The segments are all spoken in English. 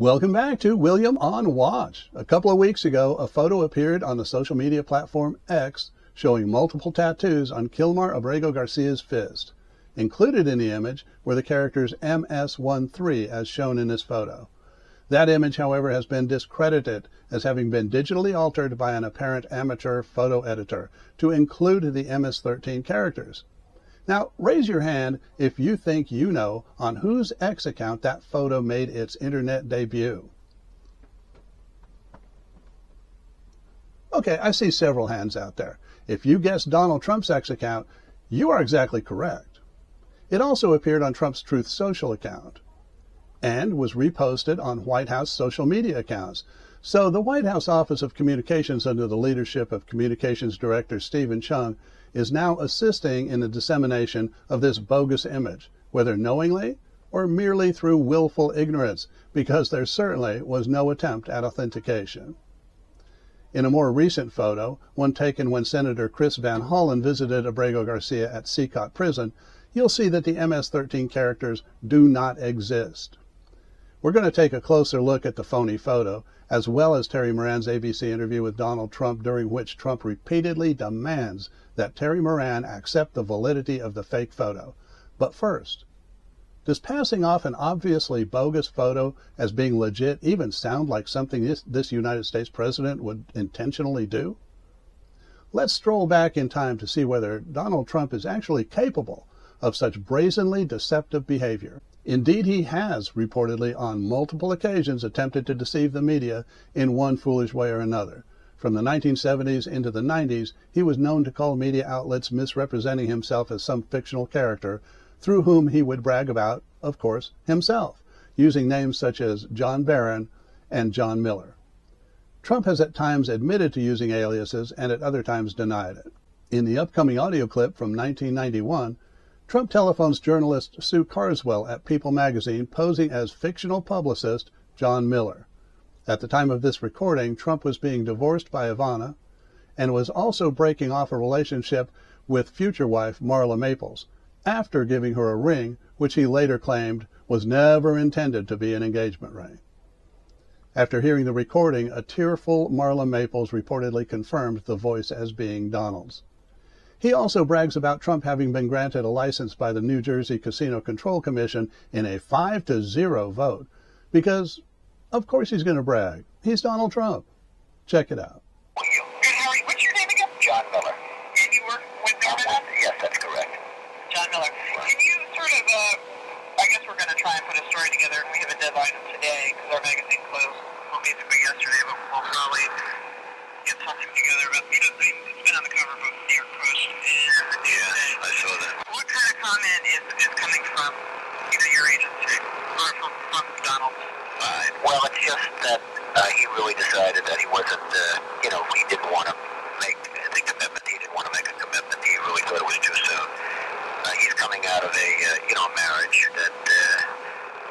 Welcome back to William on Watch. A couple of weeks ago, a photo appeared on the social media platform X showing multiple tattoos on Kilmar Abrego Garcia's fist. Included in the image were the characters MS13 as shown in this photo. That image, however, has been discredited as having been digitally altered by an apparent amateur photo editor to include the MS13 characters. Now, raise your hand if you think you know on whose X account that photo made its internet debut. Okay, I see several hands out there. If you guessed Donald Trump's X account, you are exactly correct. It also appeared on Trump's Truth Social account and was reposted on White House social media accounts. So the White House Office of Communications, under the leadership of Communications Director Stephen Chung, is now assisting in the dissemination of this bogus image, whether knowingly or merely through willful ignorance, because there certainly was no attempt at authentication. In a more recent photo, one taken when Senator Chris Van Hollen visited Abrego Garcia at Secot Prison, you'll see that the MS-13 characters do not exist. We're going to take a closer look at the phony photo, as well as Terry Moran's ABC interview with Donald Trump, during which Trump repeatedly demands that Terry Moran accept the validity of the fake photo. But first, does passing off an obviously bogus photo as being legit even sound like something this United States president would intentionally do? Let's stroll back in time to see whether Donald Trump is actually capable of such brazenly deceptive behavior. Indeed, he has reportedly on multiple occasions attempted to deceive the media in one foolish way or another. From the 1970s into the 90s, he was known to call media outlets misrepresenting himself as some fictional character through whom he would brag about, of course, himself, using names such as John Barron and John Miller. Trump has at times admitted to using aliases and at other times denied it. In the upcoming audio clip from 1991, Trump telephones journalist Sue Carswell at People magazine posing as fictional publicist John Miller. At the time of this recording, Trump was being divorced by Ivana and was also breaking off a relationship with future wife Marla Maples after giving her a ring which he later claimed was never intended to be an engagement ring. After hearing the recording, a tearful Marla Maples reportedly confirmed the voice as being Donald's. He also brags about Trump having been granted a license by the New Jersey Casino Control Commission in a 5-0 vote because, of course, he's going to brag. He's Donald Trump. Check it out. Good, Harry. What's your name again? John Miller. And you work with Norman? Yes, that's correct. John Miller. Can you sort of, I guess we're going to try and put a story together. We have a deadline today because our magazine closed, well, basically yesterday, but we'll probably get something together about, it's been on the cover of the New York Post. And I saw that. What kind of comment is coming from either your agency or from Donald? Well, it's just that he really decided that he wasn't, he didn't want to make the commitment. He didn't want to make a commitment. He really thought it was too soon. He's coming out of a marriage that,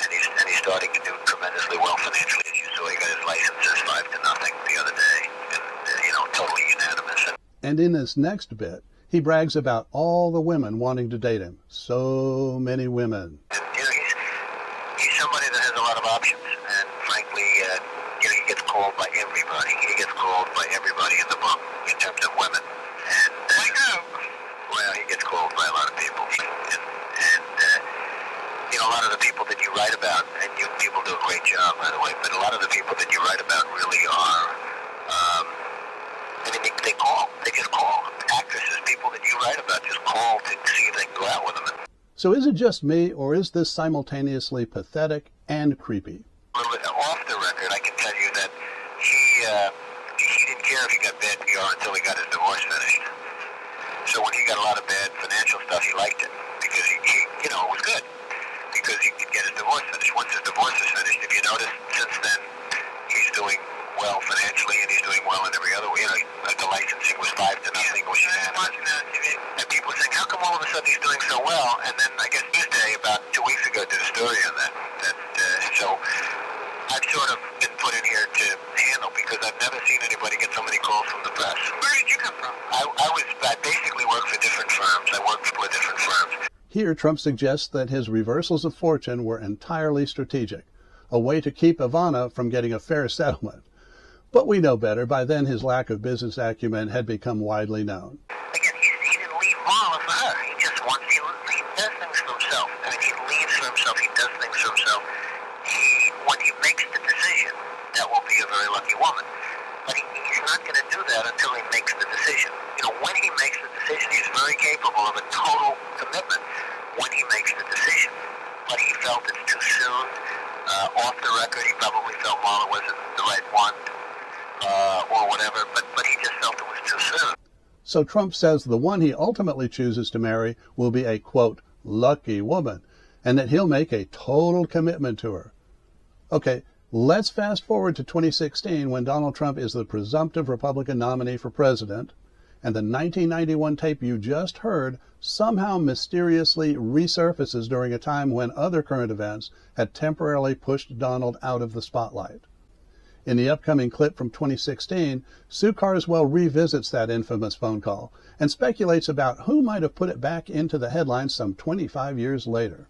and he's starting to do tremendously well financially. As you saw, he got his licenses 5-0 the other day, and totally unanimous. And in this next bit, he brags about all the women wanting to date him. So many women. And, he's somebody that has a lot of options. And frankly, he gets called by everybody. He gets called by everybody in the book in terms of women. And well, he gets called by a lot of people. And a lot of the people that you write about, and you people do a great job, by the way, but a lot of the people that you write about really are, they call. They just call. Actresses, people that you write about just call to see if they can go out with them. So is it just me, or is this simultaneously pathetic and creepy? A little bit off the record, I can tell you that he didn't care if he got bad PR until he got his divorce finished. So when he got a lot of bad financial stuff, he liked it because he it was good because he could get his divorce finished. Once his divorce is finished, if you notice, since then he's doing well financially and he's doing well in every other way. Like the licensing was 5-0, was unanimous. And people are saying, how come all of a sudden he's doing so well? And then I guess this day, about 2 weeks ago, did a story on that. So I've sort of been put in here to handle because I've never seen anybody get so many calls from the press. Where did you come from? I basically worked for different firms. I worked for different firms. Here, Trump suggests that his reversals of fortune were entirely strategic. a way to keep Ivana from getting a fair settlement. But we know better. By then, his lack of business acumen had become widely known. Again, he didn't leave Marla for her. He just wants, he does things for himself. I mean, he leaves for himself. He does things for himself. When he makes the decision, that will be a very lucky woman. But he's not going to do that until he makes the decision. You know, when he makes the decision, he's very capable of a total commitment when he makes the decision. But he felt it's too soon. Off the record, he probably felt Marla wasn't the right one. Or whatever, but he just felt it was too soon. So Trump says the one he ultimately chooses to marry will be a, quote, lucky woman, and that he'll make a total commitment to her. Okay, let's fast forward to 2016 when Donald Trump is the presumptive Republican nominee for president, and the 1991 tape you just heard somehow mysteriously resurfaces during a time when other current events had temporarily pushed Donald out of the spotlight. In the upcoming clip from 2016, Sue Carswell revisits that infamous phone call and speculates about who might have put it back into the headlines some 25 years later.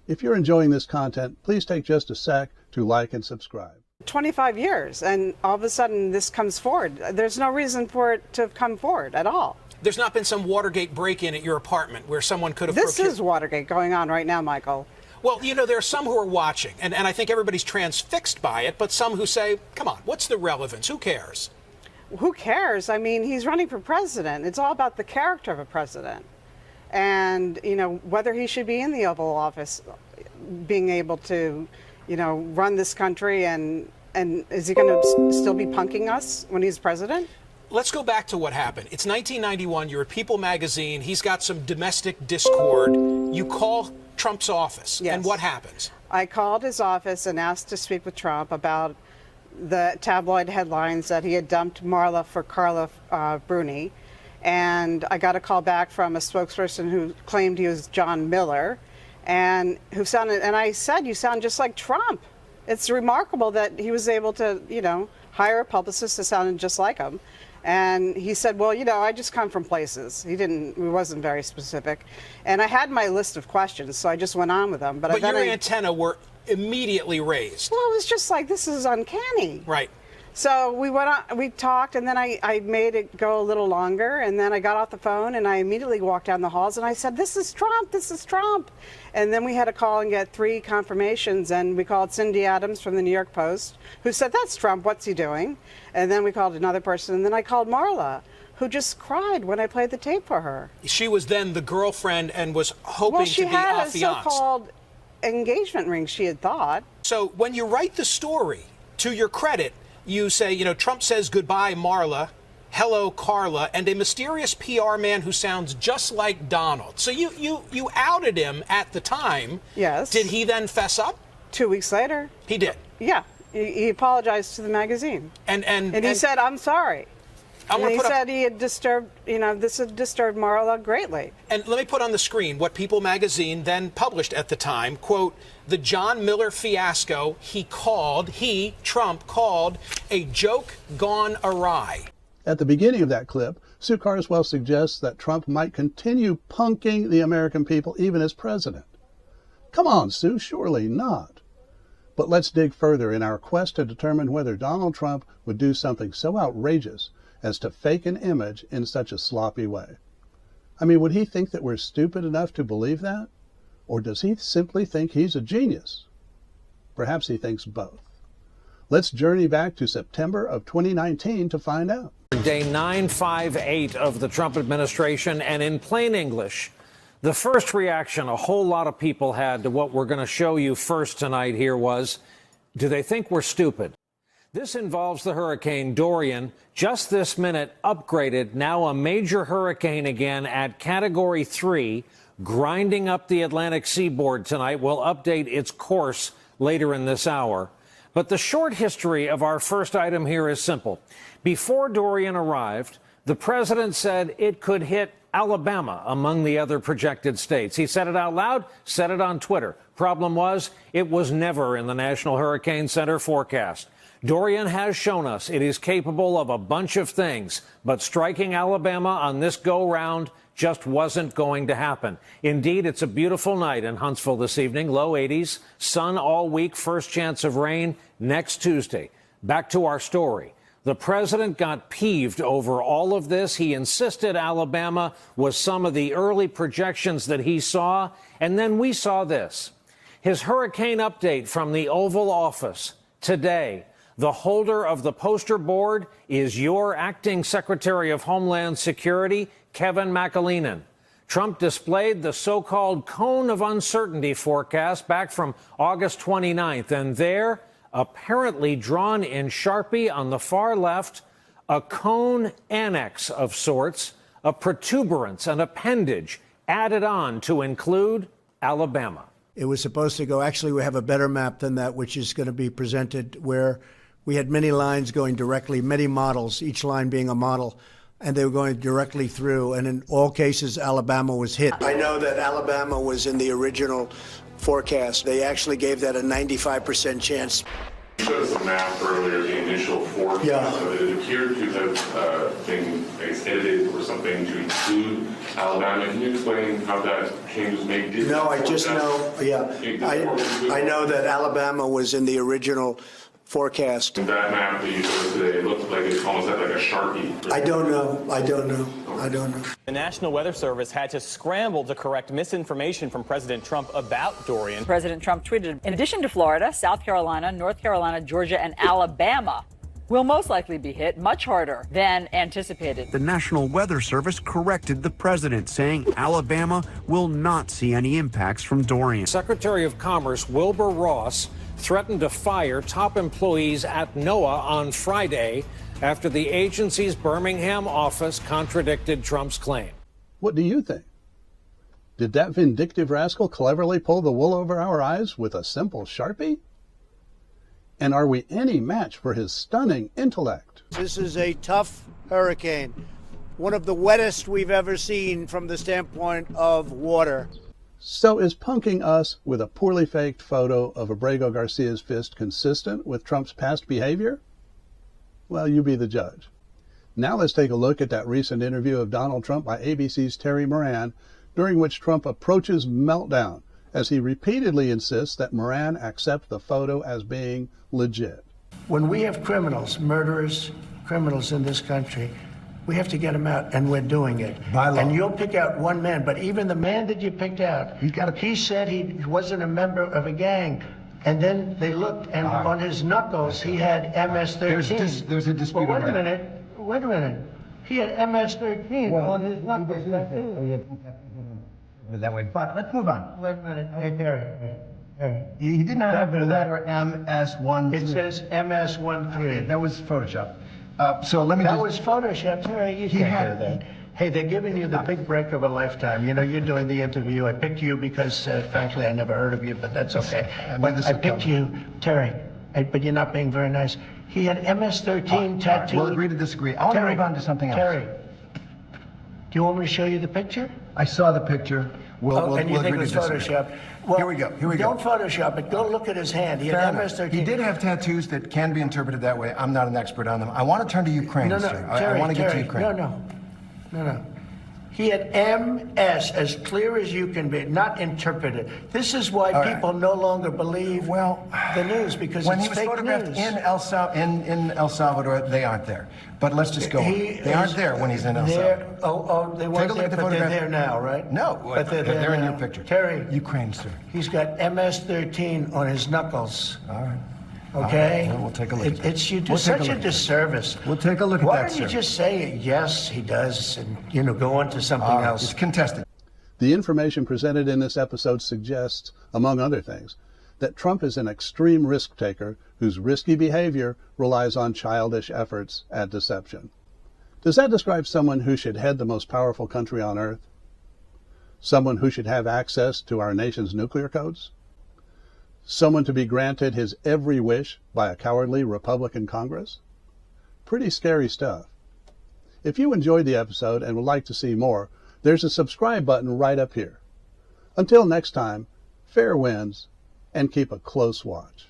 If you're enjoying this content, please take just a sec to like and subscribe. 25 years, and all of a sudden this comes forward. There's no reason for it to have come forward at all. There's not been some Watergate break-in at your apartment where someone could have... This is Watergate going on right now, Michael. Well, you know, there are some who are watching, and I think everybody's transfixed by it, but some who say, come on, what's the relevance? Who cares? Who cares? I mean, he's running for president. It's all about the character of a president. And, you know, whether he should be in the Oval Office, being able to, you know, run this country, and is he going to still be punking us when he's president? Let's go back to what happened. It's 1991. You're at People magazine. He's got some domestic discord. You call Trump's office. Yes. And what happens? I called his office and asked to speak with Trump about the tabloid headlines that he had dumped Marla for Carla Bruni. And I got a call back from a spokesperson who claimed he was John Miller, and I said, you sound just like Trump. It's remarkable that he was able to, you know, hire a publicist that sounded just like him. And he said, well, you know, I just come from places. He wasn't very specific. And I had my list of questions, so I just went on with them. But your antenna were immediately raised. Well, it was just like, this is uncanny. Right. So we went on, we talked, and then I made it go a little longer, and then I got off the phone, and I immediately walked down the halls, and I said, this is Trump, this is Trump. And then we had to call and get 3 confirmations, and we called Cindy Adams from the New York Post, who said, that's Trump, what's he doing? And then we called another person, and then I called Marla, who just cried when I played the tape for her. She was then the girlfriend and was hoping to be affianced. Well, she had a so-called engagement ring, she had thought. So when you write the story, to your credit, you say, you know, Trump says goodbye, Marla, hello, Carla, and a mysterious PR man who sounds just like Donald. So you outed him at the time. Yes. Did he then fess up? 2 weeks later. He did? Yeah. He apologized to the magazine. And he said, I'm sorry. And he said he had disturbed, you know, this had disturbed Marla greatly. And let me put on the screen what People magazine then published at the time, quote, the John Miller fiasco Trump called a joke gone awry. At the beginning of that clip, Sue Carswell suggests that Trump might continue punking the American people even as president. Come on, Sue, surely not. But let's dig further in our quest to determine whether Donald Trump would do something so outrageous as to fake an image in such a sloppy way. I mean, would he think that we're stupid enough to believe that? Or does he simply think he's a genius? Perhaps he thinks both. Let's journey back to September of 2019 to find out. Day 958 of the Trump administration, and in plain English, the first reaction a whole lot of people had to what we're going to show you first tonight here was, do they think we're stupid? This involves the Hurricane Dorian, just this minute upgraded, now a major hurricane again at Category 3, grinding up the Atlantic seaboard tonight. We'll update its course later in this hour. But the short history of our first item here is simple. Before Dorian arrived, the president said it could hit Alabama among the other projected states. He said it out loud, said it on Twitter. Problem was, it was never in the National Hurricane Center forecast. Dorian has shown us it is capable of a bunch of things, but striking Alabama on this go-round just wasn't going to happen. Indeed, it's a beautiful night in Huntsville this evening, low 80s, sun all week, first chance of rain next Tuesday. Back to our story. The president got peeved over all of this. He insisted Alabama was some of the early projections that he saw, and then we saw this. His hurricane update from the Oval Office today. The holder of the poster board is your acting Secretary of Homeland Security, Kevin McAleenan. Trump displayed the so-called cone of uncertainty forecast back from August 29th, and there, apparently drawn in Sharpie on the far left, a cone annex of sorts, a protuberance, an appendage added on to include Alabama. It was supposed to go, actually, we have a better map than that, which is going to be presented, where we had many lines going directly, many models, each line being a model, and they were going directly through. And in all cases, Alabama was hit. I know that Alabama was in the original forecast. They actually gave that a 95% chance. You showed us a map earlier, the initial forecast. Yeah. It appeared to have been edited or something to include Alabama. Can you explain how that change was made? No, I just know, I know that Alabama was in the original forecast. That map that you showed us today, it looked like it almost had like a Sharpie. I don't know. The National Weather Service had to scramble to correct misinformation from President Trump about Dorian. President Trump tweeted, in addition to Florida, South Carolina, North Carolina, Georgia, and Alabama will most likely be hit much harder than anticipated. The National Weather Service corrected the president, saying Alabama will not see any impacts from Dorian. Secretary of Commerce Wilbur Ross threatened to fire top employees at NOAA on Friday after the agency's Birmingham office contradicted Trump's claim. What do you think? Did that vindictive rascal cleverly pull the wool over our eyes with a simple Sharpie? And are we any match for his stunning intellect? This is a tough hurricane, one of the wettest we've ever seen from the standpoint of water. So is punking us with a poorly faked photo of Abrego Garcia's fist consistent with Trump's past behavior? Well, you be the judge. Now let's take a look at that recent interview of Donald Trump by ABC's Terry Moran, during which Trump approaches meltdown as he repeatedly insists that Moran accept the photo as being legit. When we have criminals, murderers, criminals in this country, we have to get them out, and we're doing it. By law. And you'll pick out one man, but even the man that you picked out, he said he wasn't a member of a gang. And then they looked, and on his knuckles, he had MS-13. There's a dispute well, wait a minute. He had MS-13 on his knuckles. That way. But let's move on. Wait a minute. Hey, Terry. He did not have the letter MS-13. It says MS-13. That was Photoshop. So let me That was Photoshop, Terry. You can't do that. Hey, they're giving you the big break of a lifetime. You know, you're doing the interview. I picked you because, frankly, I never heard of you, but that's okay. I picked you, Terry, but you're not being very nice. He had MS-13 tattooed. We'll agree to disagree. I want to move on to something else. Terry, do you want me to show you the picture? I saw the picture. And you think it was Photoshop? Well, here we go. Don't Photoshop it. Go look at his hand. He had MS-13. He did have tattoos that can be interpreted that way. I'm not an expert on them. I want to turn to Ukraine, sir. Terry, I want to get to Ukraine. No. He had MS, as clear as you can be, not interpreted. This is why people no longer believe the news, because when it's he was fake photographed news. in El Salvador, they aren't there. But let's just go on. They aren't there when he's in El Salvador. They weren't there, but they're there now, right? No, but they're in now. your picture. Terry, Ukraine, sir. He's got MS-13 on his knuckles. All right. Okay? We'll take a look at that. You do such a disservice. We'll take a look at that, Why don't you just say, yes, he does, and, go on to something else? It's contested. The information presented in this episode suggests, among other things, that Trump is an extreme risk taker whose risky behavior relies on childish efforts at deception. Does that describe someone who should head the most powerful country on earth? Someone who should have access to our nation's nuclear codes? Someone to be granted his every wish by a cowardly Republican Congress? Pretty scary stuff. If you enjoyed the episode and would like to see more, there's a subscribe button right up here. Until next time, fair winds, and keep a close watch.